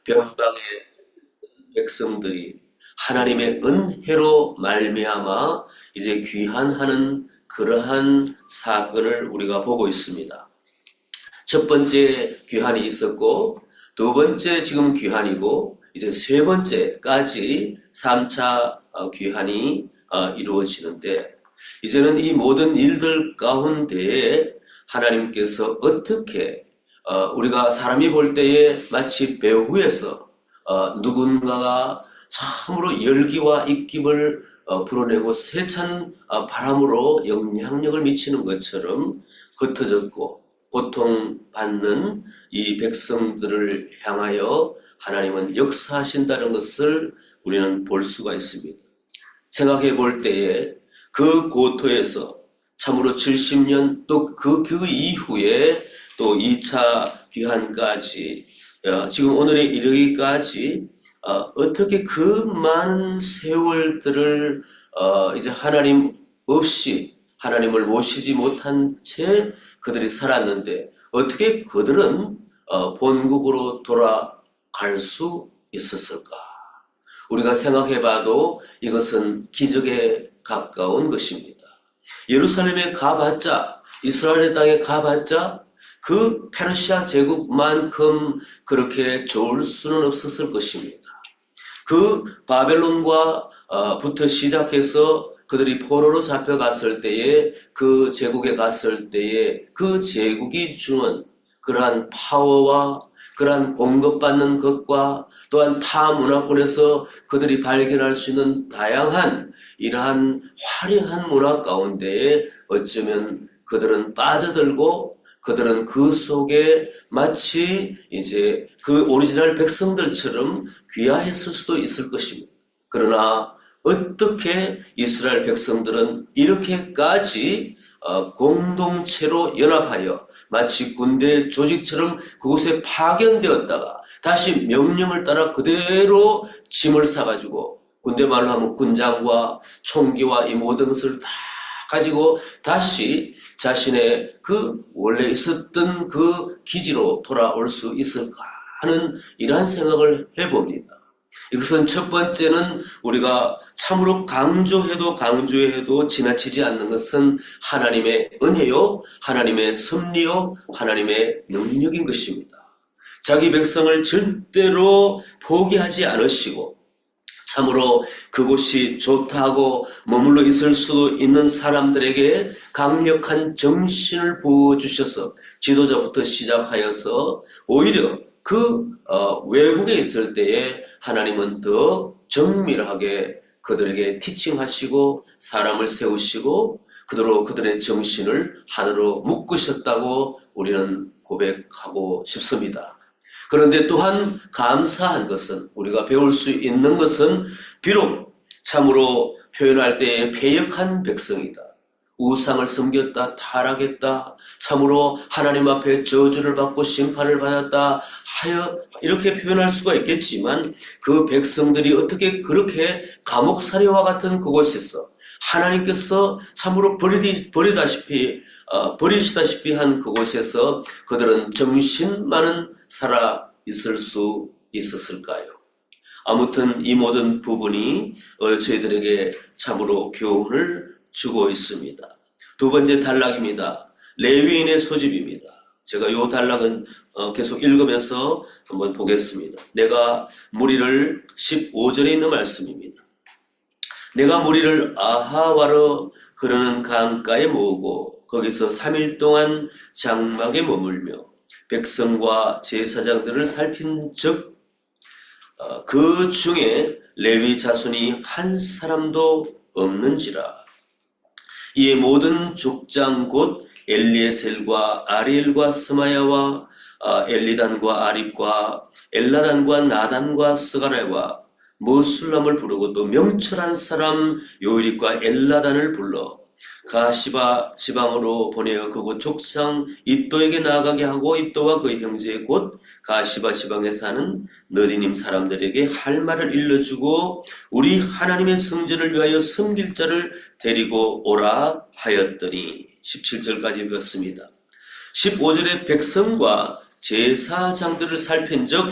변방의 백성들이 하나님의 은혜로 말미암아 이제 귀환하는 그러한 사건을 우리가 보고 있습니다. 첫 번째 귀환이 있었고, 두 번째 지금 귀환이고, 이제 세 번째까지 3차 귀환이 이루어지는데, 이제는 이 모든 일들 가운데에 하나님께서 어떻게 우리가 사람이 볼 때에 마치 배후에서 누군가가 참으로 열기와 입김을 불어내고 세찬 바람으로 영향력을 미치는 것처럼 흩어졌고 고통받는 이 백성들을 향하여 하나님은 역사하신다는 것을 우리는 볼 수가 있습니다. 생각해 볼 때에 그 고토에서 참으로 70년 또 그 이후에 또 2차 귀환까지 지금 오늘에 이르기까지 어떻게 그 많은 세월들을 이제 하나님 없이 하나님을 모시지 못한 채 그들이 살았는데 어떻게 그들은 본국으로 돌아갈 수 있었을까? 우리가 생각해봐도 이것은 기적에 가까운 것입니다. 예루살렘에 가봤자, 이스라엘의 땅에 가봤자 그 페르시아 제국만큼 그렇게 좋을 수는 없었을 것입니다. 그 바벨론과 부터 시작해서 그들이 포로로 잡혀갔을 때에 그 제국에 갔을 때에 그 제국이 주는 그러한 파워와 그러한 공급받는 것과 또한 타 문화권에서 그들이 발견할 수 있는 다양한 이러한 화려한 문화 가운데에 어쩌면 그들은 빠져들고 그들은 그 속에 마치 이제 그 오리지널 백성들처럼 귀화했을 수도 있을 것입니다. 그러나 어떻게 이스라엘 백성들은 이렇게까지 공동체로 연합하여 마치 군대 조직처럼 그곳에 파견되었다가 다시 명령을 따라 그대로 짐을 싸가지고 군대 말로 하면 군장과 총기와 이 모든 것을 다 가지고 다시 자신의 그 원래 있었던 그 기지로 돌아올 수 있을까 하는 이러한 생각을 해봅니다. 이것은 첫 번째는 우리가 참으로 강조해도 지나치지 않는 것은 하나님의 은혜요, 하나님의 섭리요, 하나님의 능력인 것입니다. 자기 백성을 절대로 포기하지 않으시고 참으로 그곳이 좋다고 머물러 있을 수도 있는 사람들에게 강력한 정신을 부어주셔서 지도자부터 시작하여서 오히려 그 외국에 있을 때에 하나님은 더 정밀하게 그들에게 티칭하시고 사람을 세우시고 그대로 그들의 정신을 하나로 묶으셨다고 우리는 고백하고 싶습니다. 그런데 또한 감사한 것은 우리가 배울 수 있는 것은 비록 참으로 표현할 때에 패역한 백성이다. 우상을 섬겼다, 타락했다, 참으로 하나님 앞에 저주를 받고 심판을 받았다 하여 이렇게 표현할 수가 있겠지만 그 백성들이 어떻게 그렇게 감옥살이와 같은 그곳에서 하나님께서 참으로 버리시다시피 한 그곳에서 그들은 정신만은 살아 있을 수 있었을까요? 아무튼 이 모든 부분이 저희들에게 참으로 교훈을 주고 있습니다. 두 번째 단락입니다. 레위인의 소집입니다. 제가 이 단락은 계속 읽으면서 한번 보겠습니다. 내가 무리를 15절에 있는 말씀입니다. 내가 무리를 아하와로 흐르는 강가에 모으고 거기서 3일 동안 장막에 머물며 백성과 제사장들을 살핀 즉 그 중에 레위 자손이 한 사람도 없는지라. 이에 모든 족장 곧 엘리에셀과 아리엘과 스마야와 엘리단과 아립과 엘라단과 나단과 스가랴와 머술람을 부르고 또 명철한 사람 요일과 엘라단을 불러 가시바 지방으로 보내어 그곳 족상 이또에게 나아가게 하고 이또와 그의 형제 곧 가시바 지방에 사는 너디님 사람들에게 할 말을 일러주고 우리 하나님의 성전을 위하여 섬길 자를 데리고 오라 하였더니 17절까지 읽었습니다. 15절에 백성과 제사장들을 살핀 적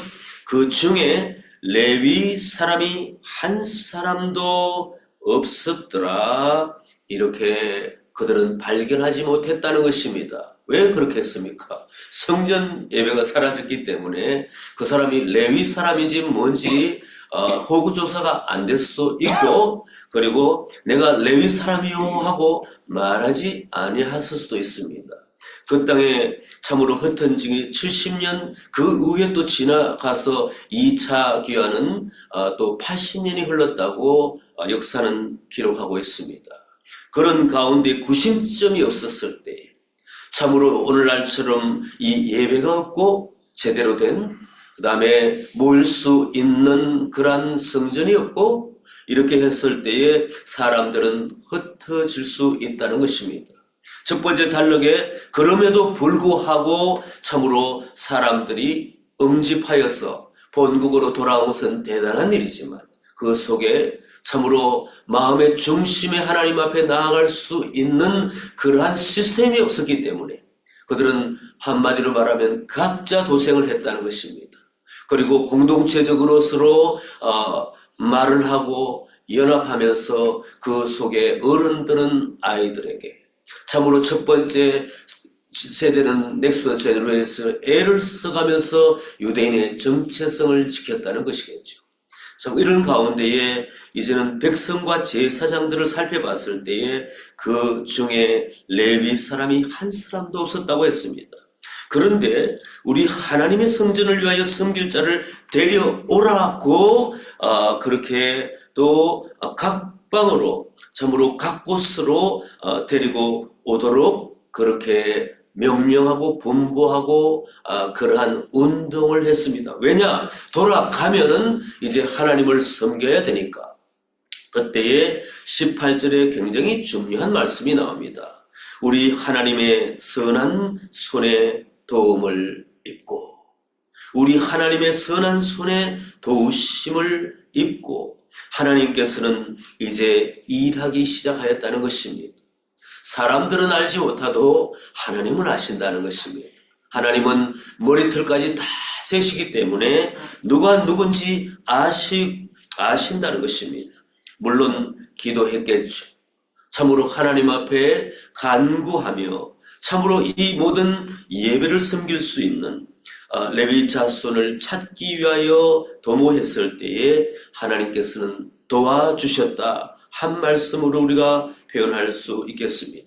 그 중에 레위 사람이 한 사람도 없었더라. 이렇게 그들은 발견하지 못했다는 것입니다. 왜 그렇게 했습니까? 성전 예배가 사라졌기 때문에 그 사람이 레위 사람인지 뭔지 호구조사가 안 될 수도 있고, 그리고 내가 레위 사람이요 하고 말하지 아니했을 수도 있습니다. 그 땅에 참으로 흩어진 70년 그 후에 또 지나가서 2차 귀환은 또 80년이 흘렀다고 역사는 기록하고 있습니다. 그런 가운데 구심점이 없었을 때, 참으로 오늘날처럼 이 예배가 없고 제대로 된, 그 다음에 모일 수 있는 그러한 성전이 없고, 이렇게 했을 때에 사람들은 흩어질 수 있다는 것입니다. 첫 번째 단락에 그럼에도 불구하고 참으로 사람들이 응집하여서 본국으로 돌아온 것은 대단한 일이지만, 그 속에 참으로 마음의 중심에 하나님 앞에 나아갈 수 있는 그러한 시스템이 없었기 때문에 그들은 한마디로 말하면 각자 도생을 했다는 것입니다. 그리고 공동체적으로 서로 말을 하고 연합하면서 그 속에 어른들은 아이들에게, 참으로 첫 번째 세대는 넥스트 제너레이션에서 애를 써가면서 유대인의 정체성을 지켰다는 것이겠죠. 이런 가운데에 이제는 백성과 제사장들을 살펴봤을 때에 그 중에 레위 사람이 한 사람도 없었다고 했습니다. 그런데 우리 하나님의 성전을 위하여 섬길 자를 데려오라고 그렇게 또 각방으로, 참으로 각 곳으로 데리고 오도록 그렇게 명령하고 분부하고 그러한 운동을 했습니다. 왜냐? 돌아가면은 이제 하나님을 섬겨야 되니까. 그때에 18절에 굉장히 중요한 말씀이 나옵니다. 우리 하나님의 선한 손에 도움을 입고, 우리 하나님의 선한 손에 도우심을 입고 하나님께서는 이제 일하기 시작하였다는 것입니다. 사람들은 알지 못하도 하나님은 아신다는 것입니다. 하나님은 머리털까지 다 세시기 때문에 누가 누군지 아신다는 것입니다. 물론 기도했겠죠. 참으로 하나님 앞에 간구하며 참으로 이 모든 예배를 섬길 수 있는 레위 자손을 찾기 위하여 도모했을 때에 하나님께서는 도와주셨다 한 말씀으로 우리가 표현할 수 있겠습니다.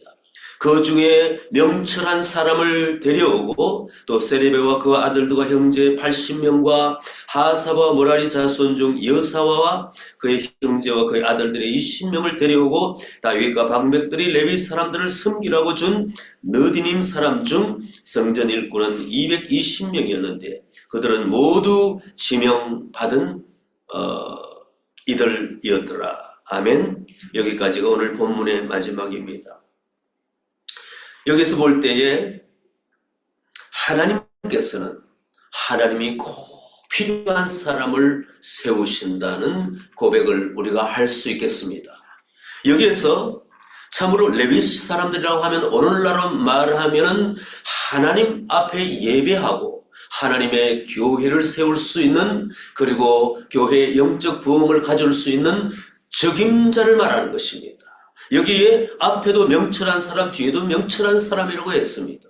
그 중에 명철한 사람을 데려오고 또 세레베와 그 아들들과 형제 80명과 하사와 모라리 자손 중 여사와와 그의 형제와 그의 아들들의 20명을 데려오고 다윗과 방백들이 레위 사람들을 섬기라고 준 느디님 사람 중 성전 일꾼은 220명이었는데 그들은 모두 지명받은 이들이었더라. 아멘. 여기까지가 오늘 본문의 마지막입니다. 여기서 볼 때에 하나님께서는 하나님이 꼭 필요한 사람을 세우신다는 고백을 우리가 할 수 있겠습니다. 여기에서 참으로 레위 사람들이라고 하면 오늘날로 말하면 하나님 앞에 예배하고 하나님의 교회를 세울 수 있는, 그리고 교회의 영적 부흥을 가져올 수 있는 적임자를 말하는 것입니다. 여기에 앞에도 명철한 사람, 뒤에도 명철한 사람이라고 했습니다.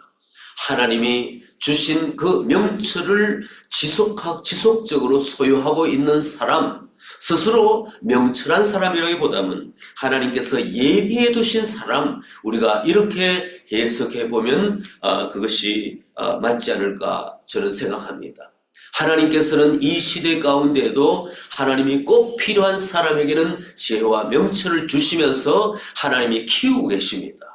하나님이 주신 그 명철을 지속적으로 소유하고 있는 사람, 스스로 명철한 사람이라기보다는 하나님께서 예비해 두신 사람, 우리가 이렇게 해석해 보면 그것이 맞지 않을까 저는 생각합니다. 하나님께서는 이 시대 가운데에도 하나님이 꼭 필요한 사람에게는 지혜와 명철을 주시면서 하나님이 키우고 계십니다.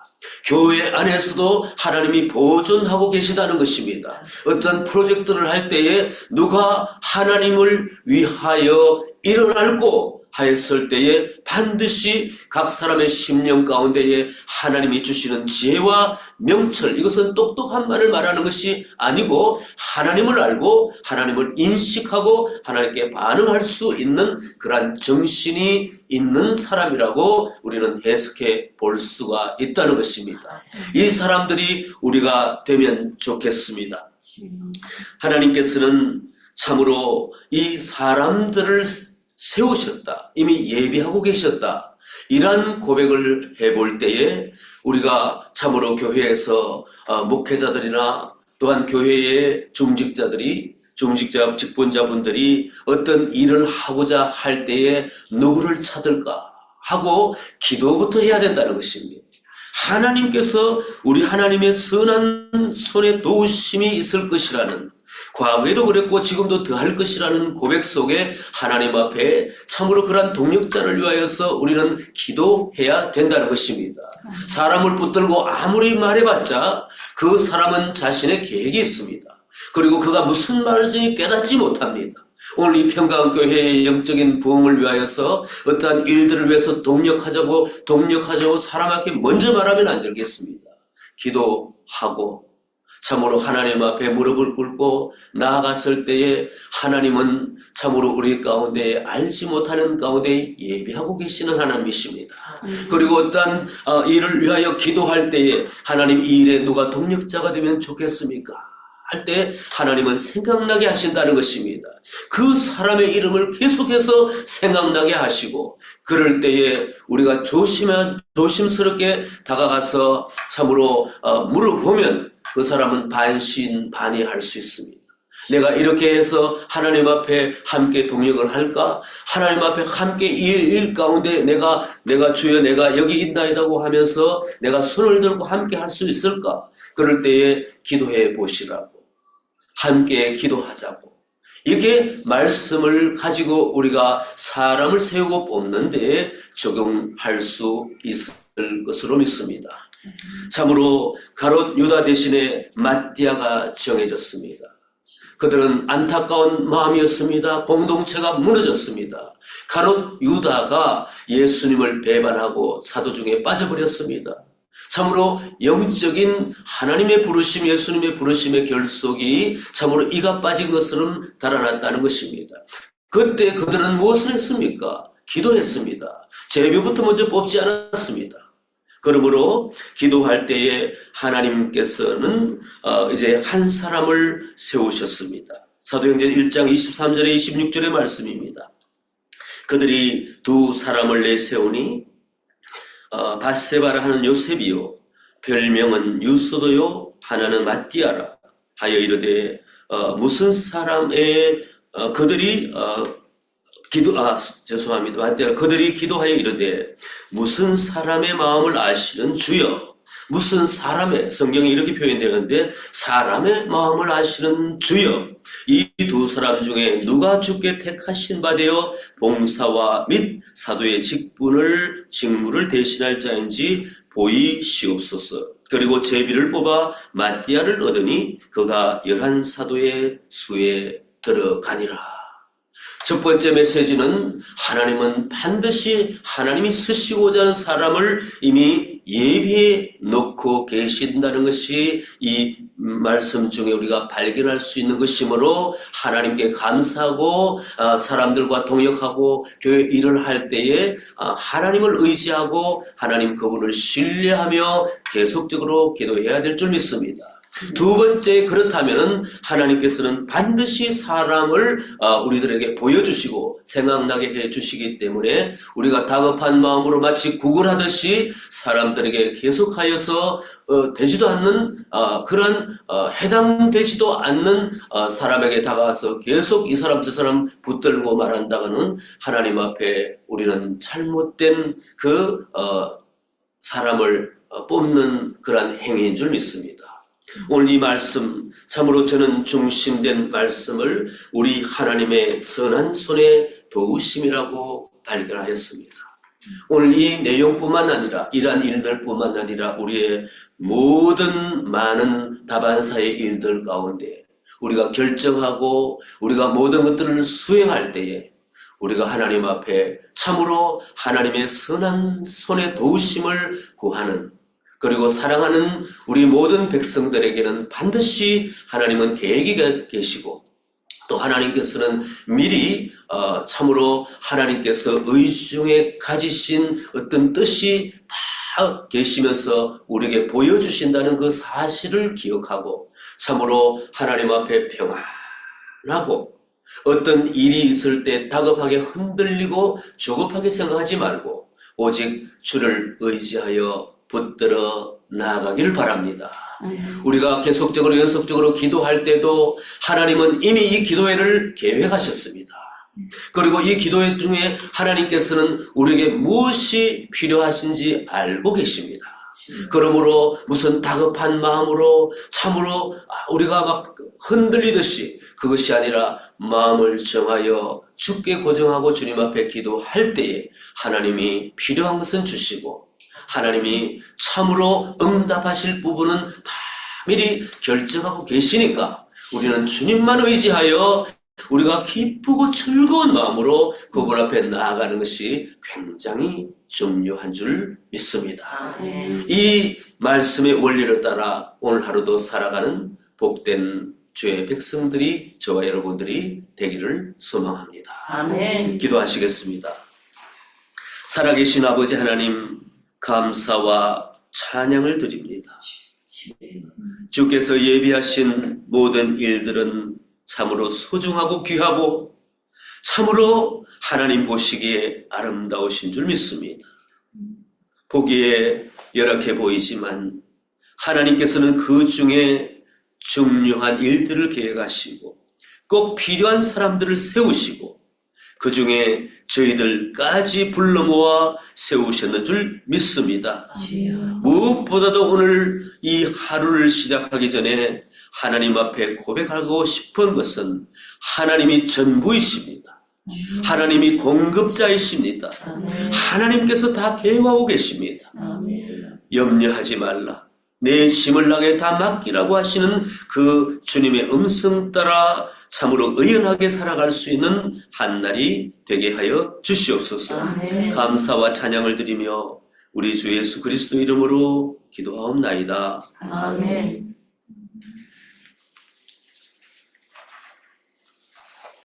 교회 안에서도 하나님이 보존하고 계시다는 것입니다. 어떤 프로젝트를 할 때에 누가 하나님을 위하여 일어날고 하였을 때에 반드시 각 사람의 심령 가운데에 하나님이 주시는 지혜와 명철, 이것은 똑똑한 말을 말하는 것이 아니고 하나님을 알고 하나님을 인식하고 하나님께 반응할 수 있는 그러한 정신이 있는 사람이라고 우리는 해석해 볼 수가 있다는 것입니다. 이 사람들이 우리가 되면 좋겠습니다. 하나님께서는 참으로 이 사람들을 세우셨다. 이미 예비하고 계셨다. 이러한 고백을 해볼 때에 우리가 참으로 교회에서 목회자들이나 또한 교회의 중직자, 직분자분들이 어떤 일을 하고자 할 때에 누구를 찾을까 하고 기도부터 해야 된다는 것입니다. 하나님께서 우리 하나님의 선한 손에 도우심이 있을 것이라는, 과거에도 그랬고 지금도 더할 것이라는 고백 속에 하나님 앞에 참으로 그러한 동력자를 위하여서 우리는 기도해야 된다는 것입니다. 사람을 붙들고 아무리 말해봤자 그 사람은 자신의 계획이 있습니다. 그리고 그가 무슨 말인지 깨닫지 못합니다. 오늘 이 평강교회의 영적인 부흥을 위하여서 어떠한 일들을 위해서 동력하자고 사람에게 먼저 말하면 안 되겠습니다. 기도하고 참으로 하나님 앞에 무릎을 꿇고 나아갔을 때에 하나님은 참으로 우리 가운데 알지 못하는 가운데 예비하고 계시는 하나님이십니다. 그리고 어떠한 일을 위하여 기도할 때에 하나님 이 일에 누가 동력자가 되면 좋겠습니까? 할 때 하나님은 생각나게 하신다는 것입니다. 그 사람의 이름을 계속해서 생각나게 하시고 그럴 때에 우리가 조심스럽게 다가가서 참으로 물어보면 그 사람은 반신반의할 수 있습니다. 내가 이렇게 해서 하나님 앞에 함께 동역을 할까? 하나님 앞에 함께 일 가운데 내가 주여 내가 여기 있나이다고 하면서 내가 손을 들고 함께 할 수 있을까? 그럴 때에 기도해 보시라고. 함께 기도하자고. 이게 말씀을 가지고 우리가 사람을 세우고 뽑는 데에 적용할 수 있을 것으로 믿습니다. 참으로 가롯 유다 대신에 마띠아가 정해졌습니다. 그들은 안타까운 마음이었습니다. 공동체가 무너졌습니다. 가롯 유다가 예수님을 배반하고 사도 중에 빠져버렸습니다. 참으로 영적인 하나님의 부르심, 예수님의 부르심의 결속이 참으로 이가 빠진 것처럼 달아났다는 것입니다. 그때 그들은 무엇을 했습니까? 기도했습니다. 제비부터 먼저 뽑지 않았습니다. 그러므로 기도할 때에 하나님께서는 이제 한 사람을 세우셨습니다. 사도행전 1장 23절에 26절의 말씀입니다. 그들이 두 사람을 내세우니 바세바라 하는 요셉이요 별명은 유소도요 하나는 마띠아라 하여 이르되 무슨 사람의 그들이 기도하여 이르되 무슨 사람의 마음을 아시는 주여. 무슨 사람의, 성경이 이렇게 표현되는데 사람의 마음을 아시는 주여. 이 두 사람 중에 누가 주께 택하신 바 되어 봉사와 및 사도의 직무를 대신할 자인지 보이시옵소서. 그리고 제비를 뽑아 마띠아를 얻으니 그가 11사도의 수에 들어가니라. 첫 번째 메시지는 하나님은 반드시 하나님이 쓰시고자 하는 사람을 이미 예비해 놓고 계신다는 것이 이 말씀 중에 우리가 발견할 수 있는 것이므로 하나님께 감사하고 사람들과 동역하고 교회 일을 할 때에 하나님을 의지하고 하나님 그분을 신뢰하며 계속적으로 기도해야 될 줄 믿습니다. 두 번째, 그렇다면 하나님께서는 반드시 사람을 우리들에게 보여주시고 생각나게 해주시기 때문에 우리가 다급한 마음으로 마치 구걸하듯이 사람들에게 계속하여서 되지도 않는 그런 해당되지도 않는 사람에게 다가와서 계속 이 사람 저 사람 붙들고 말한다가는 하나님 앞에 우리는 잘못된 그 사람을 뽑는 그런 행위인 줄 믿습니다. 오늘 이 말씀 참으로 저는 중심된 말씀을 우리 하나님의 선한 손의 도우심이라고 발견하였습니다. 오늘 이 내용뿐만 아니라 이러한 일들뿐만 아니라 우리의 모든 많은 다반사의 일들 가운데 우리가 결정하고 우리가 모든 것들을 수행할 때에 우리가 하나님 앞에 참으로 하나님의 선한 손의 도우심을 구하는, 그리고 사랑하는 우리 모든 백성들에게는 반드시 하나님은 계획이 계시고 또 하나님께서는 미리 참으로 하나님께서 의중에 가지신 어떤 뜻이 다 계시면서 우리에게 보여주신다는 그 사실을 기억하고 참으로 하나님 앞에 평안하고 어떤 일이 있을 때 다급하게 흔들리고 조급하게 생각하지 말고 오직 주를 의지하여 붙들어 나아가기를 바랍니다. 우리가 계속적으로 연속적으로 기도할 때도 하나님은 이미 이 기도회를 계획하셨습니다. 그리고 이 기도회 중에 하나님께서는 우리에게 무엇이 필요하신지 알고 계십니다. 그러므로 무슨 다급한 마음으로 참으로 우리가 막 흔들리듯이 그것이 아니라 마음을 정하여 주께 고정하고 주님 앞에 기도할 때에 하나님이 필요한 것은 주시고 하나님이 참으로 응답하실 부분은 다 미리 결정하고 계시니까 우리는 주님만 의지하여 우리가 기쁘고 즐거운 마음으로 그분 앞에 나아가는 것이 굉장히 중요한 줄 믿습니다. 이 말씀의 원리를 따라 오늘 하루도 살아가는 복된 주의 백성들이 저와 여러분들이 되기를 소망합니다. 아멘. 기도하시겠습니다. 살아계신 아버지 하나님, 감사와 찬양을 드립니다. 주께서 예비하신 모든 일들은 참으로 소중하고 귀하고 참으로 하나님 보시기에 아름다우신 줄 믿습니다. 보기에 열악해 보이지만 하나님께서는 그 중에 중요한 일들을 계획하시고 꼭 필요한 사람들을 세우시고 그 중에 저희들까지 불러 모아 세우셨는 줄 믿습니다. 무엇보다도 오늘 이 하루를 시작하기 전에 하나님 앞에 고백하고 싶은 것은 하나님이 전부이십니다. 하나님이 공급자이십니다. 하나님께서 다 대화하고 계십니다. 염려하지 말라. 내 짐을 나게 다 맡기라고 하시는 그 주님의 음성 따라 참으로 의연하게 살아갈 수 있는 한 날이 되게 하여 주시옵소서. 감사와 찬양을 드리며 우리 주 예수 그리스도 이름으로 기도하옵나이다. 아멘.